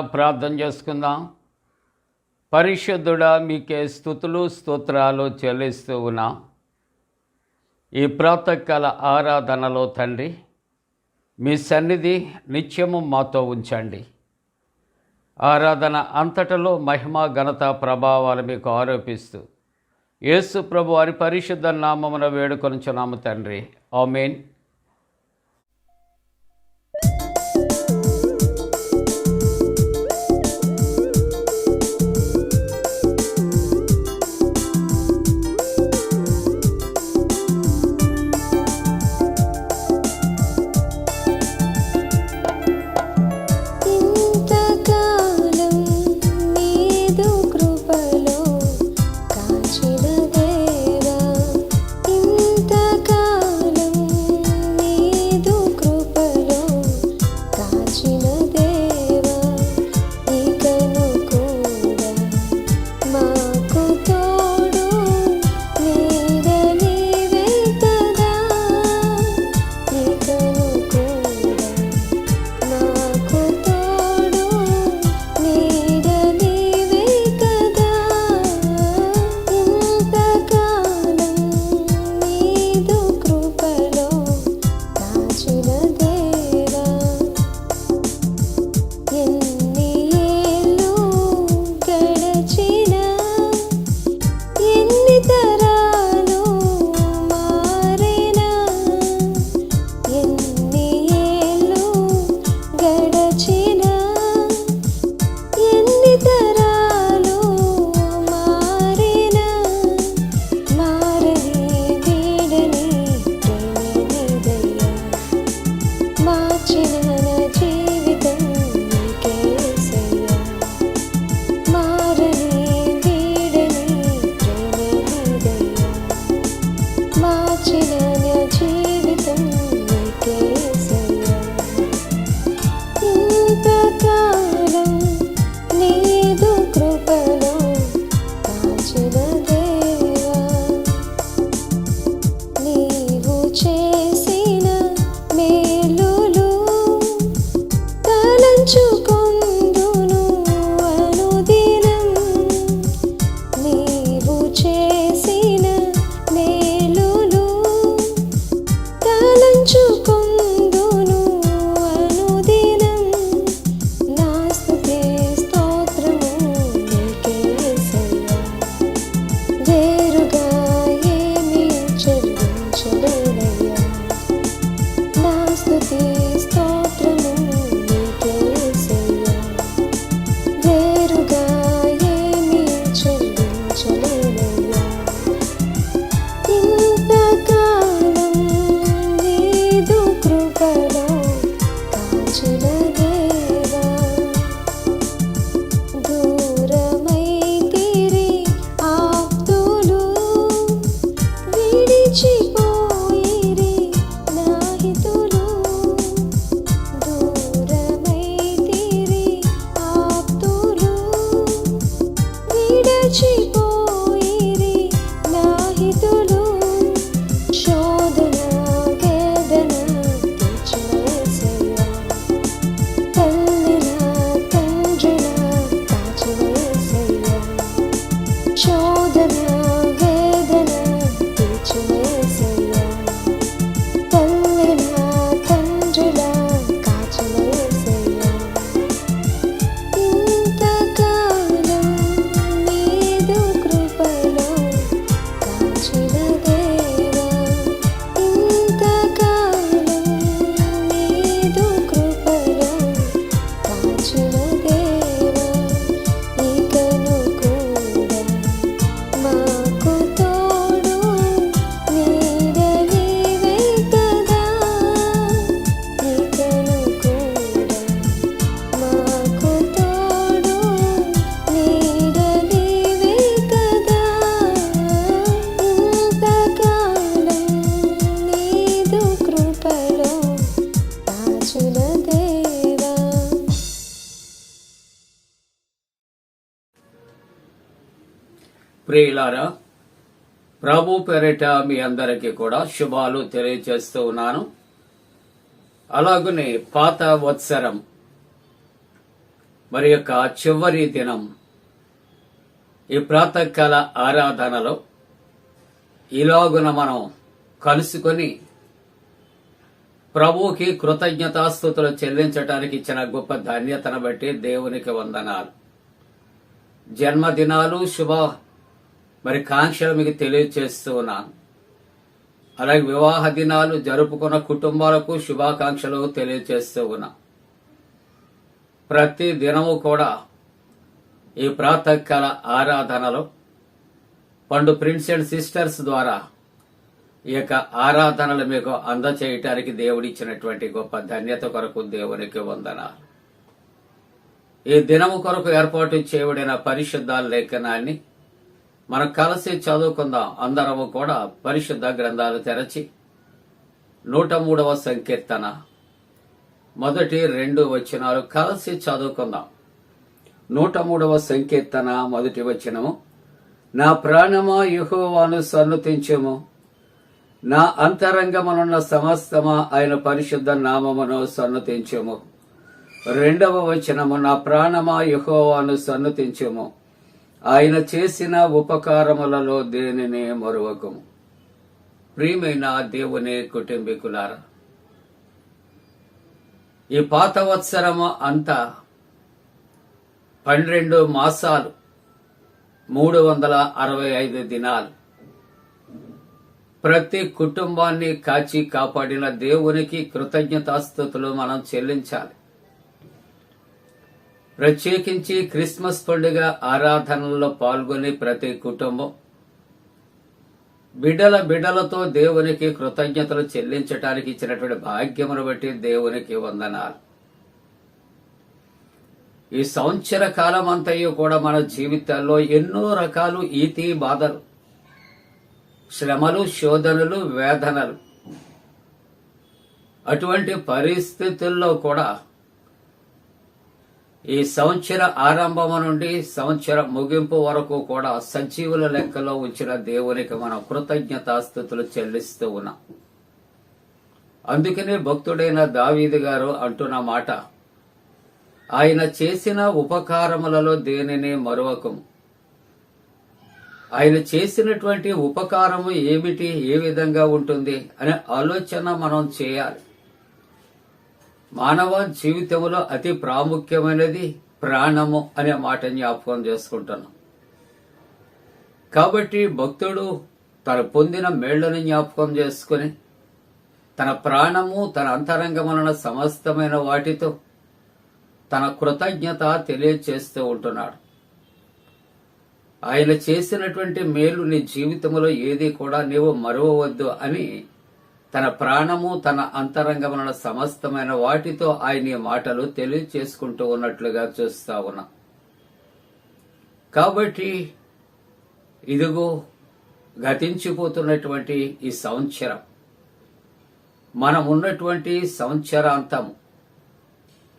ప్రార్థన చేసుకుందాం. పరిశుద్ధుడా, మీకే స్తుతులు స్తోత్రాలు చెల్లిస్తూ ఉన్నాం. ఈ ప్రాతకాల ఆరాధనలో తండ్రి, మీ సన్నిధి నిత్యము మాతో ఉంచండి. ఆరాధన అంతటలో మహిమ ఘనత ప్రభావాలు మీకు ఆరోపిస్తూ యేసు ప్రభు వారి పరిశుద్ధ నామమున వేడుకొనుచున్నాము తండ్రి, ఆమేన్. ప్రియులారా, ప్రభు పేరిట మీ అందరికీ కూడా శుభాలు తెలియజేస్తూ ఉన్నాను. అలాగనే పాత వత్సరం మరి యొక్క చివరి దినం ఈ ప్రాతకాల ఆరాధనలో ఇలాగున మనం కలుసుకొని ప్రభువుకి కృతజ్ఞతాస్తుతులు చెల్లించటానికి ఇచ్చిన గొప్ప ధన్యతను బట్టి దేవునికి వందనాలు. జన్మదినాలు శుభ మరి కాంక్షలు మీకు తెలియచేస్తూ ఉన్నాను. అలాగే వివాహ దినాలు జరుపుకున్న కుటుంబాలకు శుభాకాంక్షలు తెలియచేస్తూ ఉన్నా. ప్రతి దినము కూడా ఈ ప్రాతకాల ఆరాధనలో పండు ప్రిన్స్ అండ్ సిస్టర్స్ ద్వారా ఈ యొక్క ఆరాధనలు మీకు అందచేయటానికి దేవుడిచ్చినటువంటి గొప్ప ధన్యత కొరకు దేవునికి వందనాలు. ఈ దినము కొరకు ఏర్పాటు చేయబడిన పరిశుద్ధ లేఖనాన్ని మనం కలిసి చదువుకుందాం. అందరము కూడా పరిశుద్ధ గ్రంథాలు తెరచి 103వ సంకీర్తన మొదటి 2 వచనాలు కలిసి చదువుకుందాం. 103వ సంకీర్తన మొదటి వచనము, నా ప్రాణమా యెహోవాను సన్నుతించుము, నా అంతరంగమునున్న సమస్తమా ఆయన పరిశుద్ధ నామమును సన్నుతించుము. 2వ వచనము, నా ప్రాణమా యెహోవాను సన్నుతించుము, ఆయన చేసిన ఉపకారములలో దేనిని మరువకము. ప్రియమైన దేవుని కుటుంబీకులారా, ఈ పాత వత్సరము అంతా 12 మాసాలు 365 దినాలు ప్రతి కుటుంబాన్ని కాచి కాపాడిన దేవునికి కృతజ్ఞతాస్తుతులు మనం చెల్లించాలి. ప్రత్యేకించి క్రిస్మస్ పండుగ ఆరాధనల్లో పాల్గొని ప్రతి కుటుంబం బిడ్డలతో దేవునికి కృతజ్ఞతలు చెల్లించడానికి ఇచ్చినటువంటి భాగ్యమును బట్టి దేవునికి వందనాలు. ఈ సంవత్సర కాలం అంతయు కూడా మన జీవితాల్లో ఎన్నో రకాలు ఈతి బాధలు, శ్రమలు, శోధనలు, వేదనలు, అటువంటి పరిస్థితుల్లో కూడా ఈ సంవత్సర ఆరంభం నుండి సంవత్సర ముగింపు వరకు కూడా సజీవుల లెక్కలో ఉంచిన దేవునికి మనం కృతజ్ఞతాస్తుతులు చెల్లిస్తూ ఉన్నాం. అందుకనే భక్తుడైన దావీదు గారు అంటున్న మాట, ఆయన చేసిన ఉపకారములలో దేనిని మరువకము. ఆయన చేసినటువంటి ఉపకారము ఏమిటి, ఏ విధంగా ఉంటుంది అనే ఆలోచన మనం చేయాలి. మానవ జీవితంలో అతి ప్రాముఖ్యమైనది ప్రాణము అనే మాట జ్ఞాపకం చేసుకుంటున్నాం. కాబట్టి భక్తుడు తన పొందిన మేళ్లను జ్ఞాపకం చేసుకుని తన ప్రాణము, తన అంతరంగమున సమస్తమైన వాటితో తన కృతజ్ఞత తెలియచేస్తూ ఉంటున్నాడు. ఆయన చేసినటువంటి మేలు నీ జీవితంలో ఏది కూడా నీవు మరువవద్దు అని తన ప్రాణము, తన అంతరంగమున సమస్తమైన వాటితో ఆయన మాటలు తెలియచేసుకుంటూ ఉన్నట్లుగా చూస్తా ఉన్నా. కాబట్టి ఇదిగో గతించిపోతున్నటువంటి ఈ సంవత్సరం, మనం ఉన్నటువంటి సంవత్సరాంతము,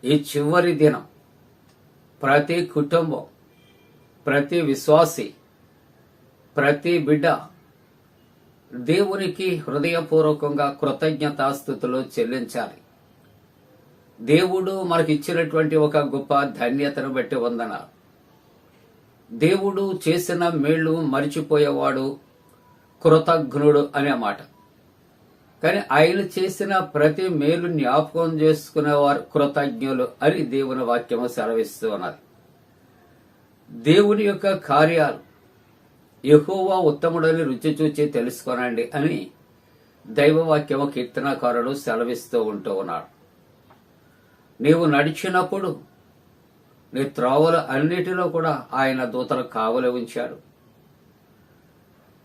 ఈ చివరి దినం ప్రతి కుటుంబం, ప్రతి విశ్వాసి, ప్రతి బిడ్డ దేవునికి హృదయపూర్వకంగా కృతజ్ఞతాస్తుతులు చెల్లించాలి. దేవుడు మనకిచ్చినటువంటి ఒక గొప్ప ధన్యతను బట్టి వందనాలు. దేవుడు చేసిన మేళ్లు మరిచిపోయేవాడు కృతజ్ఞుడు అనే మాట. కానీ ఆయన చేసిన ప్రతి మేలు జ్ఞాపకం చేసుకునేవారు కృతజ్ఞులు అని దేవుని వాక్యము సెలవిస్తూ ఉన్నది. దేవుని యొక్క కార్యాలు యెహోవా ఉత్తముడని రుచి చూచి తెలుసుకొనండి అని దైవవాక్యము కీర్తనకారుడు సెలవిస్తూ ఉంటూ ఉన్నాడు. నీవు నడిచినప్పుడు నీ త్రోవల అన్నిటిలో కూడా ఆయన దూతలు కావలి ఉంచాడు.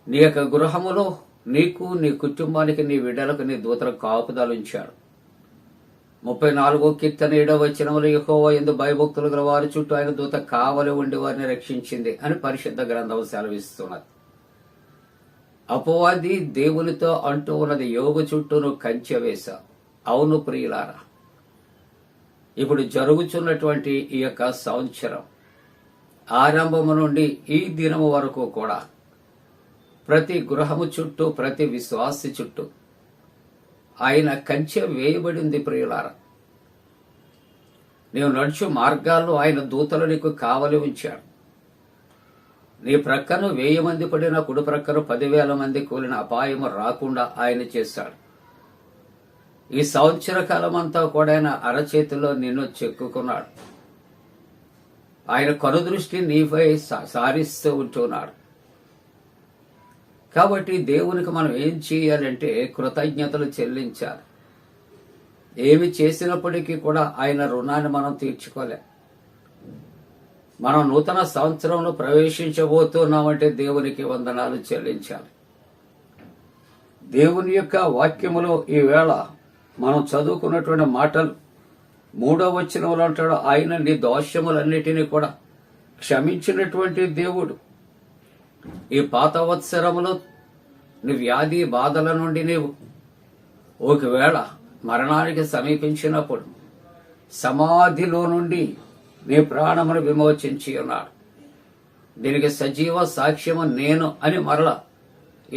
నీ యొక్క గృహములో నీకు, నీ కుటుంబానికి, నీ బిడ్డలకు నీ దూతల కాపుదలు ఉంచాడు. 34వ కీర్తన 7వ వచనములో యెహోవా యందు భయభక్తులు గల వారి చుట్టూ ఆయన దూత కావలి ఉండి వారిని రక్షించింది అని పరిశుద్ధ గ్రంథం సెలవిస్తున్నది. అపవాది దేవునితో అంటూ ఉన్నది, యోగు చుట్టూ నువ్వు కంచె వేశావు. అవును ప్రియులారా, ఇప్పుడు జరుగుతున్నటువంటి ఈ యొక్క సంవత్సరం ఆరంభము నుండి ఈ దినము వరకు కూడా ప్రతి గృహము చుట్టూ, ప్రతి విశ్వాసి చుట్టూ ఆయన కంచె వేయబడింది. ప్రియులారా, నీవు నడుచు మార్గాల్లో ఆయన దూతలు నీకు కావలి ఉంచాడు. నీ ప్రక్కన 1000 మంది పడిన కుడి ప్రక్కన 10,000 మంది కూలిన అపాయము రాకుండా ఆయన చేశాడు. ఈ సంవత్సర కాలమంతా కూడా ఆయన అరచేతిలో నిన్ను చెక్కుకున్నాడు. ఆయన కనుదృష్టి నీపై సారిస్తూ ఉంటున్నాడు. కాబట్టి దేవునికి మనం ఏం చేయాలంటే కృతజ్ఞతలు చెల్లించాలి. ఏమి చేసినప్పటికీ కూడా ఆయన రుణాన్ని మనం తీర్చుకోలేం. మనం నూతన సంవత్సరంలో ప్రవేశించబోతున్నామంటే దేవునికి వందనాలు చెల్లించాలి. దేవుని యొక్క వాక్యములో ఈవేళ మనం చదువుకున్నటువంటి మాటలు 3వ వచనంలో అంటాడు, ఆయన నీ దోషములన్నిటినీ కూడా క్షమించినటువంటి దేవుడు. ఈ పాత వత్సరములో నీ వ్యాధి బాధల నుండి నీవు ఒకవేళ మరణానికి సమీపించినప్పుడు సమాధిలో నుండి నీ ప్రాణమును విమోచించి ఉన్నాడు. దీనికి సజీవ సాక్ష్యము నేను అని మరల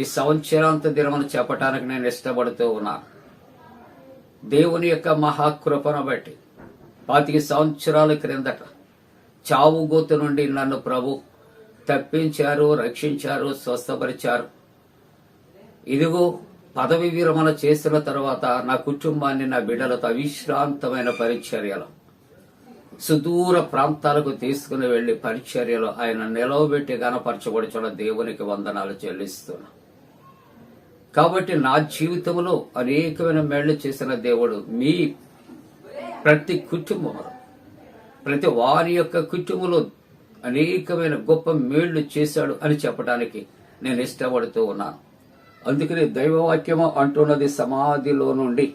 ఈ సంవత్సరాంత దినమును చెప్పటానికి నేను ఇష్టపడుతూ ఉన్నాను. దేవుని యొక్క మహాకృపను బట్టి 25 సంవత్సరాల క్రిందట చావు గోతు నుండి నన్ను ప్రభు తప్పించారు, రక్షించారు, స్వస్థపరిచారు. ఇదిగో పదవి విరమణ చేసిన తర్వాత నా కుటుంబాన్ని, నా బిడ్డలతో అవిశ్రాంతమైన పరిచర్యలు సుదూర ప్రాంతాలకు తీసుకుని వెళ్లి పరిచర్యలో ఆయన నిలవబెట్టి గణపరచబడుచున్న దేవునికి వందనాలు చెల్లిస్తున్నా. కాబట్టి నా జీవితంలో అనేకమైన మేళ్లు చేసిన దేవుడు మీ ప్రతి కుటుంబంలో, ప్రతి వారి యొక్క కుటుంబంలో అనేకమైన గొప్ప మేళ్లు చేశాడు అని చెప్పడానికి నేను ఇష్టపడుతూ ఉన్నాను. అందుకని దైవవాక్యము అంటున్నది, సమాధిలో నుండి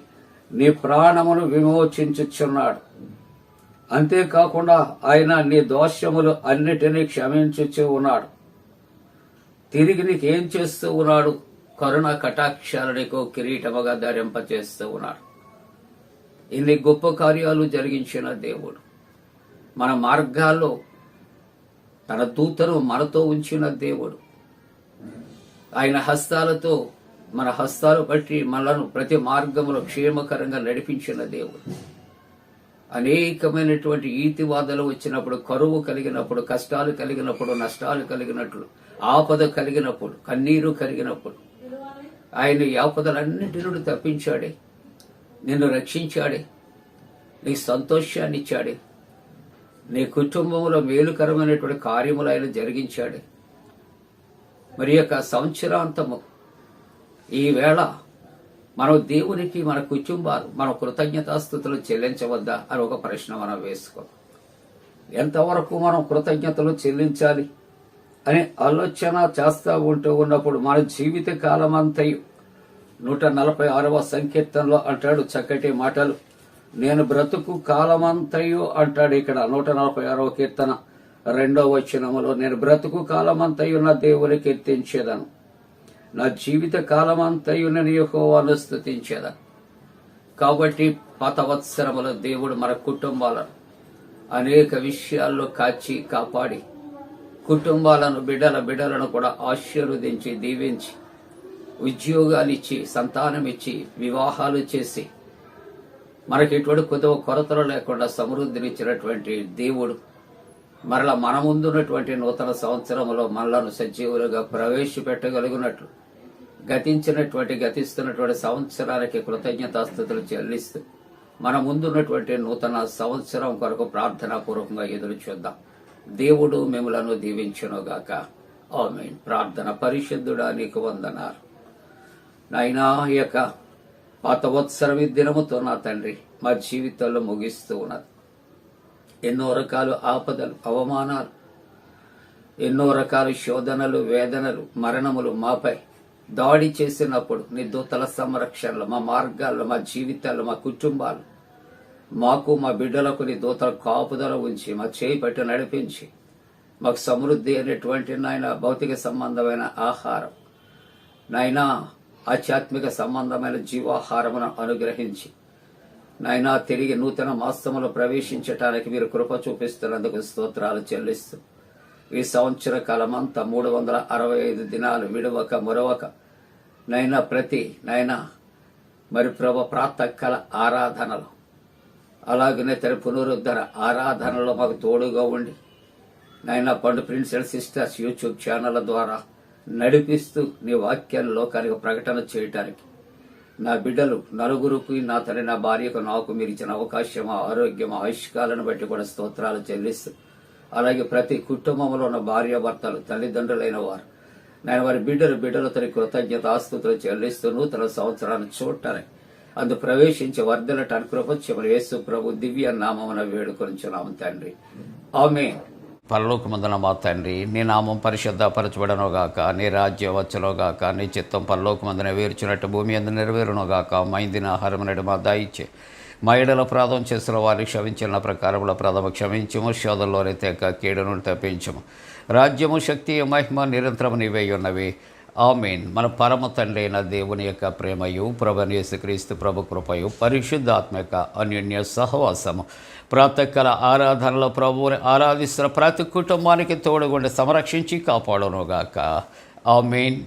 నీ ప్రాణమును విమోచించుచున్నాడు. అంతేకాకుండా ఆయన నీ దోషములు అన్నిటినీ క్షమించుచూ ఉన్నాడు. తిరిగి నీకేం చేస్తూ ఉన్నాడు? కరుణ కటాక్షాలు నీకు కిరీటముగా ధరింపచేస్తూ ఉన్నాడు. ఇన్ని గొప్ప కార్యాలు జరిగించిన దేవుడు మన మార్గాల్లో తన దూతను మనతో ఉంచిన దేవుడు. ఆయన హస్తాలతో మన హస్తాలు బట్టి మనలను ప్రతి మార్గములో క్షేమకరంగా నడిపించిన దేవుడు. అనేకమైనటువంటి ఈతివాదలు వచ్చినప్పుడు, కరువు కలిగినప్పుడు, కష్టాలు కలిగినప్పుడు, నష్టాలు కలిగినట్లు, ఆపద కలిగినప్పుడు, కన్నీరు కలిగినప్పుడు ఆయన ఈ ఆపదలన్నిటి నుండి తప్పించాడే, నిన్ను రక్షించాడే, నీ సంతోషాన్ని ఇచ్చాడే, నీ కుటుంబంలో మేలుకరమైనటువంటి కార్యములు ఆయన జరిగించాడే. మరి యొక్క సంవత్సరాంతము ఈవేళ మనం దేవునికి, మన కుటుంబాలు, మన కృతజ్ఞతాస్తుతులు చెల్లించవద్దా అని ఒక ప్రశ్న మనం వేసుకోవాలి. ఎంతవరకు మనం కృతజ్ఞతలు చెల్లించాలి అని ఆలోచన చేస్తూ ఉన్నప్పుడు మన జీవిత కాలమంతయు 146వ సంకీర్తనలో అంటాడు చక్కటి మాటలు, నేను బ్రతుకు కాలమంతయు అంటాడు. ఇక్కడ 146వ కీర్తన 2వ వచనములో, నేను బ్రతుకు కాలమంతయు నా దేవుని కీర్తించేదను, నా జీవిత కాలమంతయు నేను యెహోవాను స్తుతించేదను. కాబట్టి పాత వత్సరములో దేవుడు మన కుటుంబాలను అనేక విషయాల్లో కాచి కాపాడి, కుటుంబాలను, బిడ్డలను కూడా ఆశీర్వదించి, దీవించి, ఉద్యోగాలిచ్చి, సంతానమిచ్చి, వివాహాలు చేసి, మనకి ఎటువంటి కొరతలు లేకుండా సమృద్ధినిచ్చినటువంటి దేవుడు మరలా మన ముందున్నటువంటి నూతన సంవత్సరంలో మనలను సజీవులుగా ప్రవేశపెట్టగలిగినట్లు గతిస్తున్నటువంటి సంవత్సరానికి కృతజ్ఞతాస్తుతులు చెల్లిస్తూ మన ముందున్నటువంటి నూతన సంవత్సరం కొరకు ప్రార్థనాపూర్వకంగా ఎదురు చూద్దాం. దేవుడు మిమ్మలను దీవించునుగాక. ఆమేన్. ప్రార్థన. పరిశుద్ధుడా నీకు వందనాలు నాయనా. ఈ యొక్క పాత వత్సరం ఈ దినముతో నా తండ్రి మా జీవితాల్లో ముగిస్తూ ఉన్నది. ఎన్నో రకాల ఆపదలు, అవమానాలు, ఎన్నో రకాల శోధనలు, వేదనలు, మరణములు మాపై దాడి చేసినప్పుడు నీ దూతల సంరక్షణలో మా మార్గాల్లో, మా జీవితాల్లో, మా కుటుంబాలు, మాకు, మా బిడ్డలకు నీ దూతల కాపుదల ఉంచి, మా చేయి పట్టి నడిపించి, మాకు సమృద్ధి అనేటువంటి నాయన భౌతిక సంబంధమైన ఆహారం, నాయనా ఆధ్యాత్మిక సంబంధమైన జీవాహారమును అనుగ్రహించి, నాయనా తిరిగి నూతన మాసములో ప్రవేశించటానికి మీరు కృప చూపిస్తున్నందుకు స్తోత్రాలు చెల్లిస్తూ, ఈ సంవత్సర కాలమంతా 365 దినాలు విడవక మొరవక నైనా ప్రతి నైనా మరి ప్రభు ప్రాతకాల ఆరాధనలు అలాగనే తన పునరుద్ధరణ ఆరాధనలో మాకు తోడుగా ఉండి నాయన పండు ప్రిన్స్ అండ్ సిస్టర్స్ యూట్యూబ్ ఛానళ్ల ద్వారా నడిపిస్తూ నీ వాక్యాన్ని లోకానికి ప్రకటన చేయటానికి నా బిడ్డలు నలుగురికి నా తల్లి నా భార్యకు నాకు మీరు ఇచ్చిన అవకాశం ఆరోగ్యం ఆయుష్కాలను బట్టి కూడా స్తోత్రాలు చెల్లిస్తూ అలాగే ప్రతి కుటుంబంలో ఉన్న భార్యాభర్తలు తల్లిదండ్రులైన వారు నేను వారి బిడ్డలు తన కృతజ్ఞత ఆస్తుతులు చెల్లిస్తూ నూతన సంవత్సరాన్ని చూడటానికి అందు ప్రవేశించి వర్ధలటానికి కృపచ్చమని యేసు ప్రభు దివ్య నామమున వేడుకొనిచున్నాము తండ్రి ఆమేన్. పరలోకమందున మా తండ్రి, నీ నామం పరిశుద్ధపరచబడనుగాక, నీ రాజ్యం వచ్చునుగాక, నీ చిత్తం పరలోకమందున వేర్చినట్టు భూమి అందు నెరవేరునుగాక. మా ఇందిన ఆహారం నేడు మా దయచే, మా ఏడల అపరాధం చేసిన వారిని క్షమించిన ప్రకారముల అపరాధము క్షమించము, శోధంలోని తెక్క కీడును తప్పించము. రాజ్యము శక్తి మహిమ నిరంతరము నీవే ఉన్నవి. ఆమేన్. మన పరమ తండ్రి అయిన దేవుని యొక్క ప్రేమయు ప్రభువైన యేసుక్రీస్తు ప్రభు కృపయు పరిశుద్ధాత్మ యొక్క అన్యోన్య సహవాసము ప్రాతకాల ఆరాధనలో ప్రభువుని ఆరాధిస్తున్న ప్రతి కుటుంబానికి తోడుగుండి సంరక్షించి కాపాడునుగాక. ఆమేన్.